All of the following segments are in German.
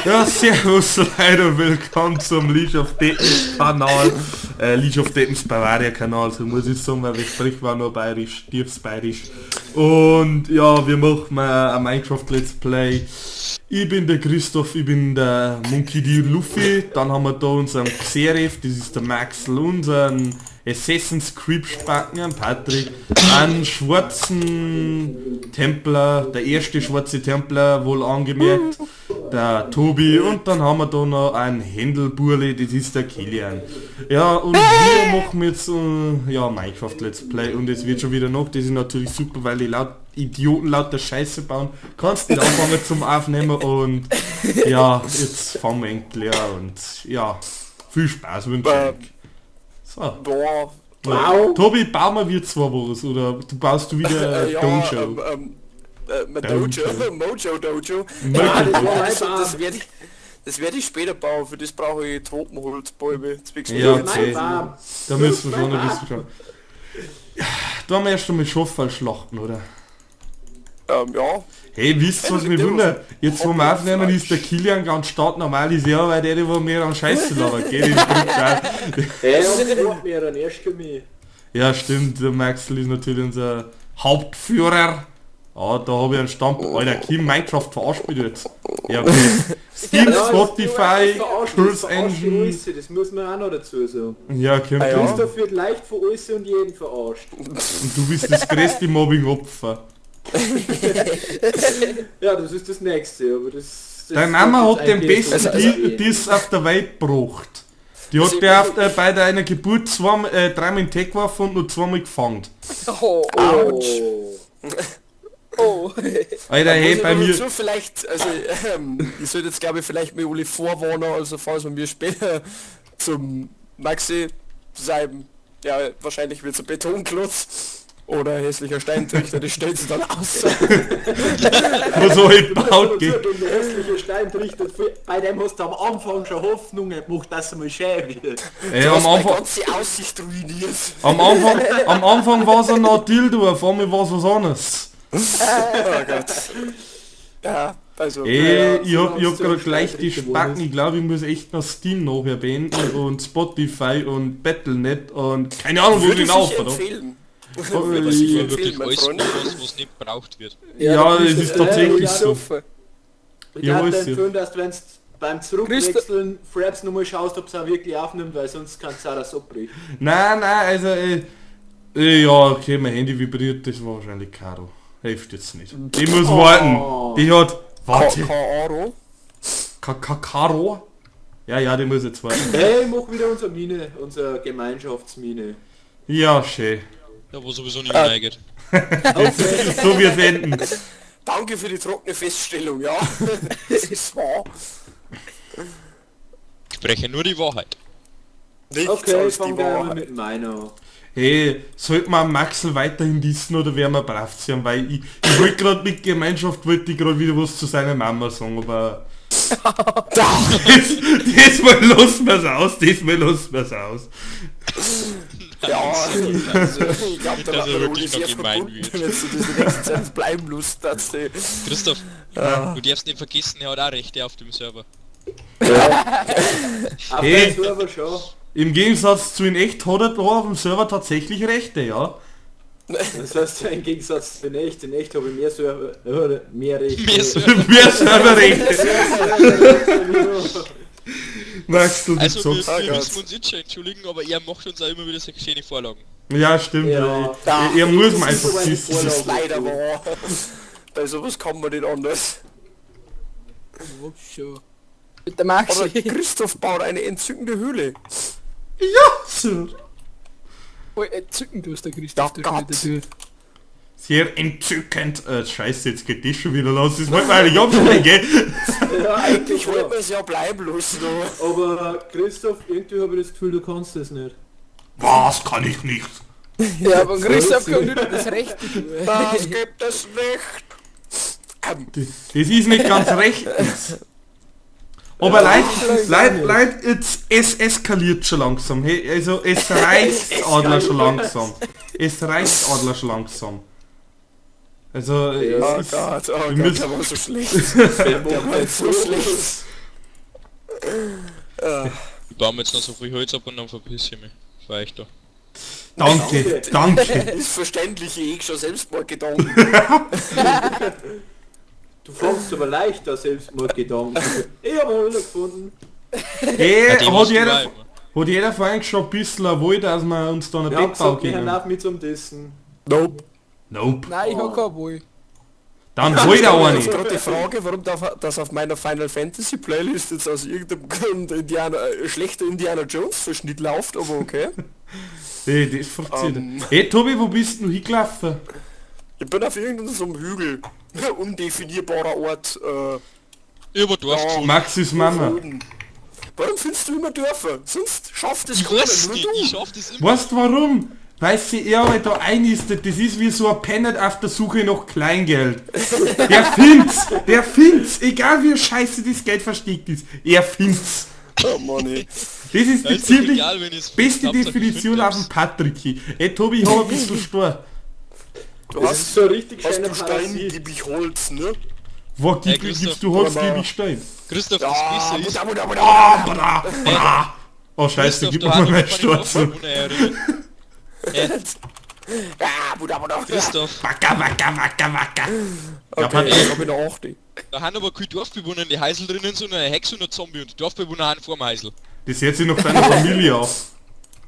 Ja, servus Leute und willkommen zum Leash of Dettens Kanal. Leash of Dettens Bavaria Kanal, so muss ich sagen, weil wir sprechen war nur bayerisch, tiefs bayerisch. Und ja, wir machen ein Minecraft Let's Play. Ich bin der Christoph, ich bin der Monkey D. Luffy. Dann haben wir da unseren Xeref, das ist der Maxl, unseren Assassin's Creed Spacken, Patrick, einen schwarzen Templer, der erste schwarze Templer wohl angemerkt, der Tobi, und dann haben wir da noch einen Händelburli, das ist der Kilian. Ja, und wir machen jetzt ja, Minecraft Let's Play und es wird schon wieder noch, das ist natürlich super, weil die Idioten lauter Scheiße bauen, kannst nicht anfangen zum Aufnehmen und ja, jetzt fangen wir endlich an und ja, viel Spaß wünsche ich. So. Boah. Wow. Tobi, bau mal wir zwei was, oder du baust du wieder ja, Dojo? Mojo Dojo. Ja, das werde ich später bauen, für das brauche ich Tropenholzbäume. Ja, okay. Da müssen wir schon ein bisschen schauen. Ja, da haben wir erst einmal Schaffer schlachten, oder? Ja. Hey, wisst ihr, was mich wundert? Jetzt wo wir aufnehmen, ist der Kilian ganz startnormal, ist ja, weil der wo mir an Scheiße labert, gell? Ja, stimmt, der Maxl ist natürlich unser Hauptführer. Ah, da habe ich einen Standpunkt. Alter, Kim, Minecraft verarscht mich jetzt. Ja, okay. Steam, Spotify, Tools Engine. Das muss man auch noch dazu sagen. Ja, Kim, Christoph wird leicht von alles und jeden verarscht. Und du bist das größte Mobbing-Opfer. Ja, das ist das nächste, aber das Deine Mama hat den besten Diss auf der Welt gebracht. Die hat der bei deiner Geburt dreimal in Tech geworfen und nur zweimal gefangen. Oh, oh. Alter, hey, bei mir... So vielleicht, also, ich sollte jetzt glaube ich vielleicht mir Uli vorwarnen, also falls man mir später zum Maxi sein, ja, wahrscheinlich wird es ein Betonklotz oder hässlicher Steintrichter, das stellt sich dann aus. Wo so gebaut geht. Der hässliche Steintrichter, bei dem hast du am Anfang schon Hoffnung gemacht, dass er mal schön wird. Ey, am Anfang... ganze Aussicht ruiniert. Am Anfang war es ein Dildo, auf einmal war es was anderes. Oh Gott. Ja, also... Ey, ich hab gerade gleich die Spacken, ich glaube ich muss echt noch Steam nachher beenden und Spotify und Battle.net und keine Ahnung wo ich den auf, oder? Würde ich wirklich alles was nicht braucht wird. Ja, das ist tatsächlich so. Ich Ja, darf ist dir empfehlen, dass du wenn du beim Zurückwechseln Fraps nochmal schaust, ob es auch wirklich aufnimmt, weil sonst kannst du auch das abbrechen. Nein, also ja, okay, mein Handy vibriert, das war wahrscheinlich Caro. Hilft jetzt nicht. Die muss warten. Die hat... Warte. Caro? Ja, die muss jetzt warten. Hey, mach wieder unsere Mine, unsere Gemeinschaftsmine. Ja, schön. Ja, wo sowieso nicht reingeht. So wird enden. Danke für die trockene Feststellung, ja. Das ist wahr. Ich spreche nur die Wahrheit. Nichts Okay, als die fangen wir mal Wahrheit. mit meiner. Hey, sollte man Maxl weiterhin dissen oder werden wir brav sein? Weil ich wollte gerade mit Gemeinschaft, wollte ich gerade wieder was zu seiner Mama sagen, aber... Diesmal lassen wir es aus. Ja, also, ich glaube, da war er der Uli wirklich sehr noch gemein verbunden, wird. wenn du diese nächste Zeit bleiben Lust hast. Christoph, du darfst nicht vergessen, er hat auch Rechte auf dem Server. Auf Hey. dem Server schon. Im Gegensatz zu in echt hat er da auf dem Server tatsächlich Rechte, ja. Das heißt, im Gegensatz zu in echt habe ich mehr Server, mehr Rechte. Mehr Server. Mehr Serverrechte. Magst du Also wir zockst? müssen uns jetzt schon entschuldigen, aber er macht uns auch immer wieder so schöne Vorlagen. Ja, stimmt. Ja. Er muss man Das ist einfach so eine dissen. Das ist Vorlage. leider wahr. Bei sowas kann man nicht anders. Mit der Maxi. Aber Christoph baut eine entzückende Höhle. Sir. Oh, entzücken du der Christoph. Ja, Gott. Sehr entzückend. Scheiße, jetzt geht das schon wieder los. Das wollte man eigentlich abstellen, gell? Ja, eigentlich Ich wollte schon. mir es ja bleiben lassen. Aber Aber Christoph, irgendwie habe ich das Gefühl, du kannst das nicht. Was kann ich nicht? Ja, aber Christoph kann nicht das Rechte tun. das gibt es nicht. Das ist nicht ganz rechtens. Aber Leute, es eskaliert schon langsam. Hey, also es reicht Adler schon langsam. Es reicht Adler schon langsam. Also Oh es ist, Gott, wir oh Gott, müssen- der war so schlecht. Der war so schlecht. Ich baue mir jetzt noch so viel Holz ab und dann verpiss ich mich. War ich da. Danke, danke. Ist verständlich, ich schon Selbstmordgedanken. Du fängst aber leichter Selbstmordgedanken. Ich habe einen gefunden. Hey, die hat musst du jeder, bleiben. hat jeder von euch schon ein bisschen wollen, dass wir uns da ein Wir haben Bett bauen gesagt, wir hören können? auf mit zum Dessen. Nope. Nope. Nein, ich hab kein Wohl. Dann hol da Das eine. ist gerade die Frage, warum das auf meiner Final Fantasy Playlist jetzt aus irgendeinem Grund schlechter Indiana Jones Verschnitt läuft, aber okay. Hey, das funktioniert. Hey Tobi, wo bist du hingelaufen? Ich bin auf irgendeinem so einem Hügel. Undefinierbarer Ort. Über Dorf Ja. gefunden. Maxis Mama. Boden. Warum findest du immer Dörfer? Sonst schafft es Ich keiner, weiß nur nicht, du. ich schaff das immer. Weißt du warum? Weil sie eher da einnistet. Das ist wie so ein Penner auf der Suche nach Kleingeld. Der find's. Egal wie scheiße das Geld versteckt ist. Er find's. Oh Mann, ey. Das ist Da die ist doch ziemlich egal, wenn ich's beste Hauptsache ich Definition find auf dem es. Patrick. Ey Tobi, ich hab ein bisschen Stor. Du Das hast, ist so ein richtig hast schöner du Stein, Parasit. gib ich Holz, ne? Wo Hey, gibst du Holz, Mama. gebe ich Stein. Christoph, das Ah, Beste ist... Oh scheiße, Christoph, gib du mir hast mal meinen mich Sturz. von den erinnern. Christoph, Wacker, wacker, wacker, wacker. Ja, Okay, Patrick. ich hab ich noch 8. da haben aber keine Dorfbewohner in die Heisel drinnen, sondern eine Hexe und ein Zombie und die Dorfbewohner haben vor dem Heisel. Das hört sich noch deiner Familie auf.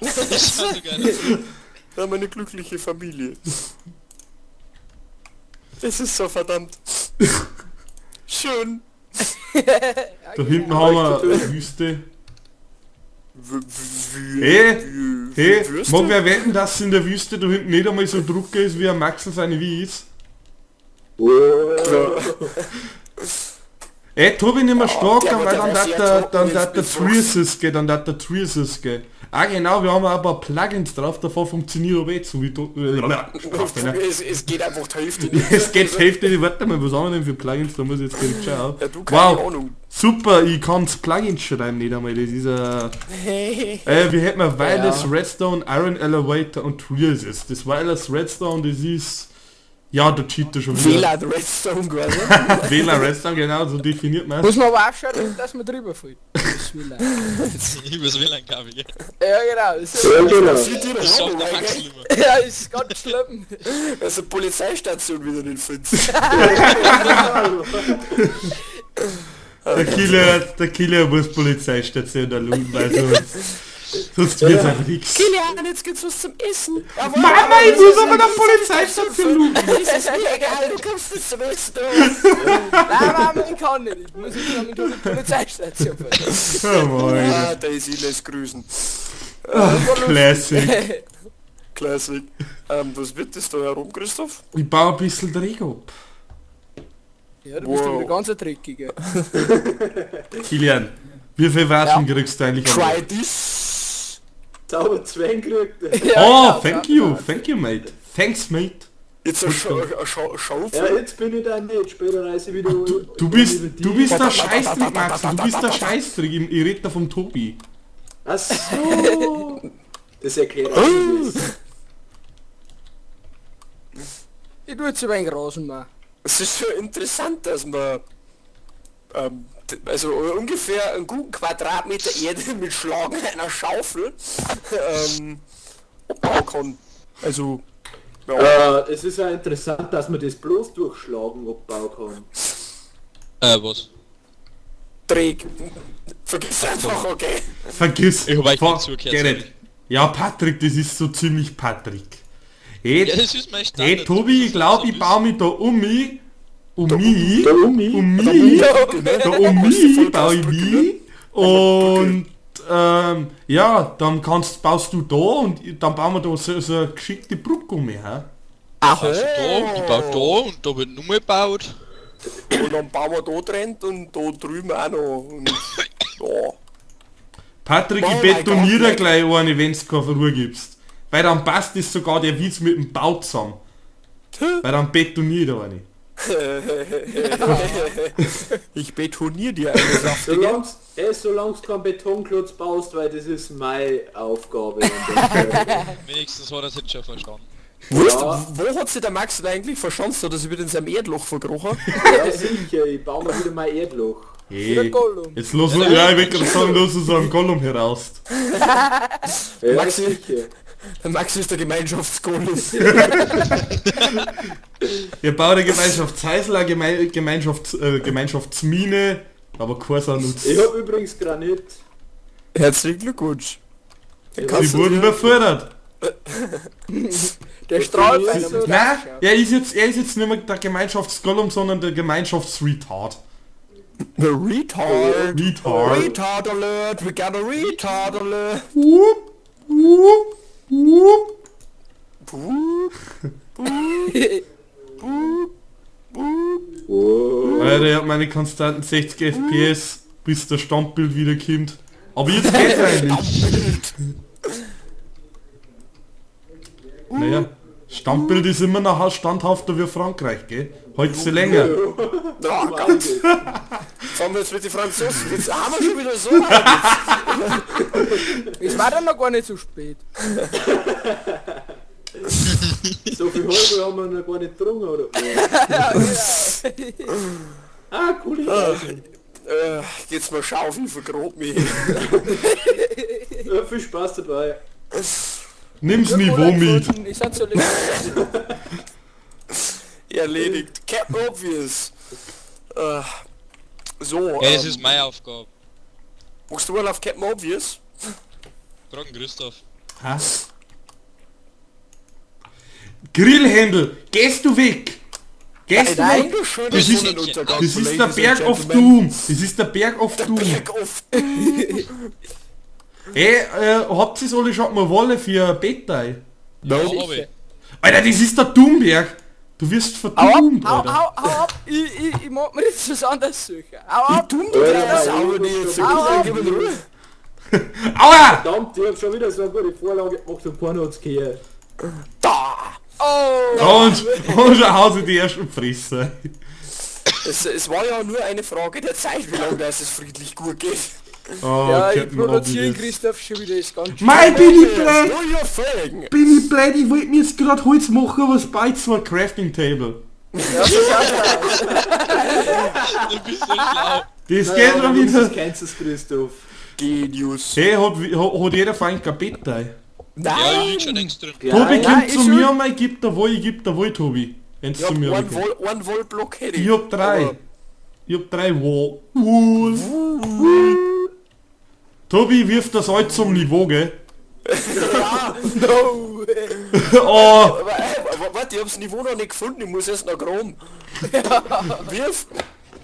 Das ist so geil. Wir haben eine glückliche Familie. Das ist so verdammt schön. Da hinten haben wir eine Wüste. Hey, mag wer wetten, dass in der Wüste da hinten nicht einmal so drucker ist wie ein Maxel seine Wies? Ey, Tobi, nicht mehr stark, der weil wird dann sehr dat trocken der jetzt bevor- Triasis geht, dann dat der Triasis geht. Ah genau, wir haben ein paar Plugins drauf, davon funktioniert aber jetzt so wie du... Es geht einfach die Hälfte nicht. Es geht Hälfte, die warte mal, was haben wir denn für Plugins, da muss ich jetzt direkt schauen. Ja, du, keine Wow, Ahnung. super, ich kann's Plugins schreiben, nicht einmal, das ist wir hätten wir Wireless Redstone, Iron Elevator und Triasis. Das Wireless Redstone, das ist... Ja, der cheatet schon wieder. WLAN Redstone quasi. WLAN Redstone, genau, so definiert man es. Muss man aber aufschalten, dass man drüber fällt. Das will er. Übers WLAN-Kabel, gell? Ja genau, das ist, Das schafft der Max immer. ja, ist ganz schlimm. Also Polizeistation wieder nicht findest. Der Killer muss Polizeistation da looten, weil sonst wird's einfach nichts. Kilian, jetzt gibt's was zum Essen. Jawohl, Mama, ich muss aber der Polizeistation looten. das ist mir egal, du kommst nicht zum Essen. Nein, Mama, ich kann nicht. Ich muss jetzt noch mit der Polizeistation fahren. Oh mein Ah, Daisy lässt grüßen. Classic. Classic. Was wird das da herum, Christoph? Ich baue ein bisschen Dreck ab. Ja, du bist Wow. doch wieder ganz ein Dreckiger. Kilian, wie viel Waffen kriegst du eigentlich? Try this. Zauber 2 gekriegt. Oh, thank you, mate. Thanks, mate. Jetzt ein Schaufel. Ja, jetzt bin ich dann nicht. Später reise ich wieder... Du bist der Scheißdreck, Max. Du bist der Scheißdreck. Ich rede da vom Tobi. Ach so. Das erklärt alles. Ich tu jetzt über ein Rasen mal. Es ist schon interessant, dass man also ungefähr einen guten Quadratmeter Erde mit Schlagen einer Schaufel abbauen kann. Also Es ist ja interessant, dass man das bloß durchschlagen abbauen kann. Was? Träg. Vergiss einfach, okay? Vergiss. Ich hab euch Fuck, nicht zugehört, get it. sorry. Ja, Patrick, das ist so ziemlich Patrick. Hey, Ja, das ist mein Standard. hey Tobi, ich glaube, ich baue mich da um mich. Da baue ich mich. Und ja, dann baust du da und dann bauen wir da so eine geschickte Brücke um mich. Hä? Also da, ich baue da und da wird nur gebaut. Und dann bauen wir da drin und da drüben auch noch. Und, ja. Patrick, Oh ich mein betoniere Gott, dir gleich eine, wenn du keine Ruhe gibst. Weil dann passt es sogar der Witz mit dem Bau zusammen. Weil dann betoniere ich eine. Ich betoniere dir eine Sache. Solange du keinen Betonklotz baust, weil das ist meine Aufgabe. Wenigstens hat er es jetzt schon verstanden. Wo hat sich der Max denn eigentlich verschanzt, oder sie wird in seinem Erdloch verkrochen? Ja sicher, ich baue mal wieder mein Erdloch. Wieder Gollum. Jetzt los, ja, ich will gerade sagen, los so einen Gollum heraus. Ja, Maxi. sicher. Der Maxi ist der Gemeinschaftsgollum. Ihr baut eine Gemeinschaftshäusl, eine Gemeinschaftsmine, aber keiner nutzt. Ich hab übrigens Granit. Herzlichen Glückwunsch. Sie wurden befördert. Der strahlt einer muss Nein, ausschauen. er ist jetzt nicht mehr der Gemeinschaftsgollum, sondern der Gemeinschaftsretard. The Retard. Retard. Retard alert. We got a retard alert. Wupp, wupp, wupp. Oh. Alter, ich hab meine konstanten 60 FPS, bis der Standbild wieder kommt. Aber jetzt geht's eigentlich. Naja, Standbild ist immer noch standhafter wie Frankreich, gell? Heute sie länger. Oh Gott. Fangen wir jetzt mit den Franzosen. Jetzt haben wir schon wieder so. Es war dann noch gar nicht so spät. So viel Halbe haben wir noch gar nicht getrunken, oder? Ah, coole Idee. Geht's mal schaufeln, vergrob mich. Ja, viel Spaß dabei. Nimm's Niveau mit. Ich sag so lecker. Erledigt. Captain Obvious. So, Ja, das ist meine Aufgabe. machst du mal auf Captain Obvious? Fragen Christoph. Ha? Grillhändel, gehst du weg? Gehst du weg? Schöner Das ist- Sonnenuntergang, Das ist ladies der and Berg of gentlemen. Doom. Das ist der Berg of Doom. Berg of Ey, habt ihr alle schon mal Wolle für ein Bett? Ey? Ja, aber ich. Alter, das ist der Doomberg. Du wirst Hau ab, verdummt, hau Alter. ab. Ich mag mir jetzt was anderes suchen. Hau ab. Ja, sauber die jetzt so Au, gut, au. gib mir Ruhe. Aua! Verdammt, ich hab schon wieder so eine gute Vorlage gemacht und vorne hat's gehört. Da! Oh. Und schon hauen sie die ersten Fresse. Es war ja nur eine Frage der Zeit, wie lange das es friedlich gut geht. Oh, Ja, ich Captain produziere Obvious. Christoph schon wieder das ganze Mei, bin ich blöd! Know your thing! Bin ich blöd, ich wollte mir jetzt gerade Holz machen, was bei so ein Crafting Table. Ja, so schaut's aus. Du bist so schlau. Das geht schon wieder. Kennst du es, Christoph? Genius. Hey, hat jeder Feind kein Bett, ey. Ja, ich Nein! lieg schon längst drin. Tobi, Nein, komm zu ich mir und ich geb dir wohl, Tobi. Wenn's Ich zu hab mir einen kommt. Wollblock hätte Ich hab drei. Aber Ich hab drei Wohl. Tobi wirft das heute zum Niveau, gell? No. Oh, warte, ich hab's Niveau noch nicht gefunden, ich muss erst noch Chrom. Wirf!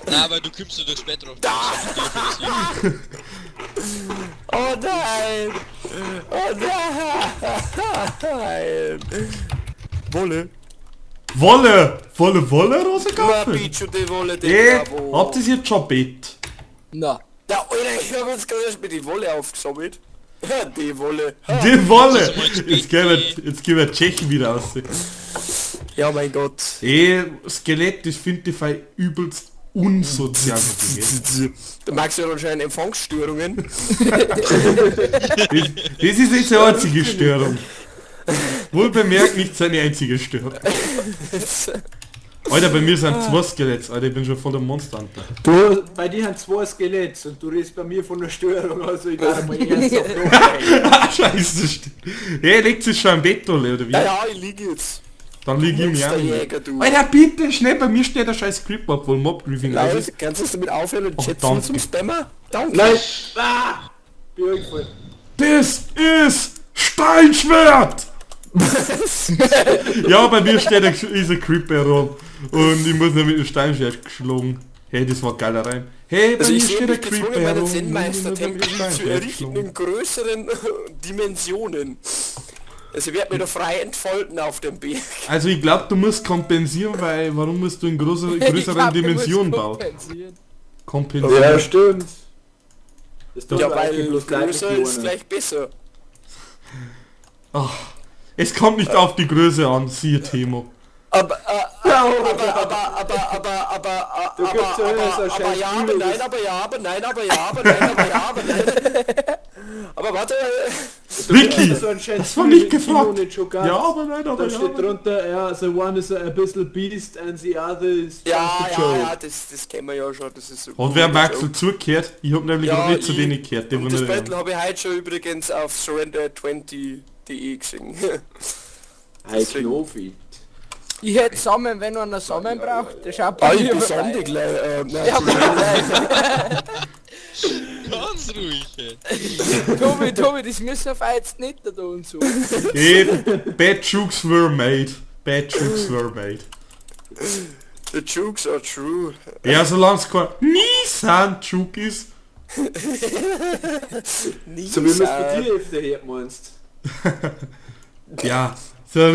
Nein, aber du kommst ja durchs Bett drauf. Oh nein! Oh nein! Wolle! Wolle, Ma Rosenkaffee. piccio de Wolle de Ey, Bravo! habt ihr jetzt schon Bett? Na. Ja, Alter, ich hab jetzt gerade erst mit die Wolle aufgesammelt. Ja, die Wolle. Ha. Die Wolle! Das ist mal zu spät. Jetzt gehen wir Tschechen wieder aus. Ja, mein Gott. Skelett, das finde ich voll übelst unsozial. Der Max hat anscheinend Empfangsstörungen. Das ist jetzt die einzige Störung. Wohl bemerkt, nicht seine einzige Störung. Alter, bei mir sind zwei Skeletts, Alter, ich bin schon von der Monster Hunter. Du, bei dir haben zwei Skeletts und du redest bei mir von der Störung, also ich werde mal ernsthaft nachdenken. Ah, scheiße, stimmt. Hey, legt sich schon am Bett, oder wie? Ja, ja, ich liege jetzt. Dann lieg ich mir Der an. Jäger, du. Alter, bitte, schnell, bei mir steht der scheiß Creep ab, wohl Mob-Griefing. Leute, kannst du das damit aufhören und Oh, chatten danke. zum Spammer? Danke. Nein! Ah! Bin eingefallen. Das ist Steinschwert! Ja, bei mir steht ein Creep herum. Und ich muss noch mit dem Steinschwert geschlagen. Hey, das war geiler Reim. Hey, bei Also mir ich sehe steht ein mich Creep gezwungen, meinen herum. Zen-Meister-Tempel zu errichten geschlagen. in größeren Dimensionen. Also ich werde mich da frei entfalten auf dem Berg. Also ich glaube, du musst kompensieren, weil warum musst du in größeren Dimensionen bauen? Kompensieren. Ja, stimmt. Das tut Ja, mir weil eigentlich bloß leid mit größer ist Johann. gleich besser. Es kommt nicht auf die Größe an, siehe Timo. Aber Ja, ja, aber nein, aber ja, aber nein, aber ja, aber nein, aber ja, aber nein. Aber warte, Vicky! So ein scheiß Das war nicht Kino gefragt. nicht schon ganz. Ja, aber nein, aber Da steht drunter, ja, the one is a bisschen beast and the other is ja, just a ja, joke. ja, das kennen wir ja schon, das ist so. Und wer am Wechsel zugehört? Ich hab nämlich Ja, noch nicht zu ich- denen gehört. Die Und das wurden Battle habe ich heute schon übrigens auf surrender20.de gesehen. Hey, Knofi. Ich hätte Samen, wenn einer Samen braucht, der schaut Ah, bei ich mir bin vorbei. Sandy gleich. Ja, Ganz ruhig. Ey. Tobi, das müssen wir jetzt nicht da und so. Geht. Bad jokes were made. Bad jokes were made. The jokes are true. Ja, solange es kein Nissan-Joke ist. So wie man es bei dir öfter hört, meinst. Ja, so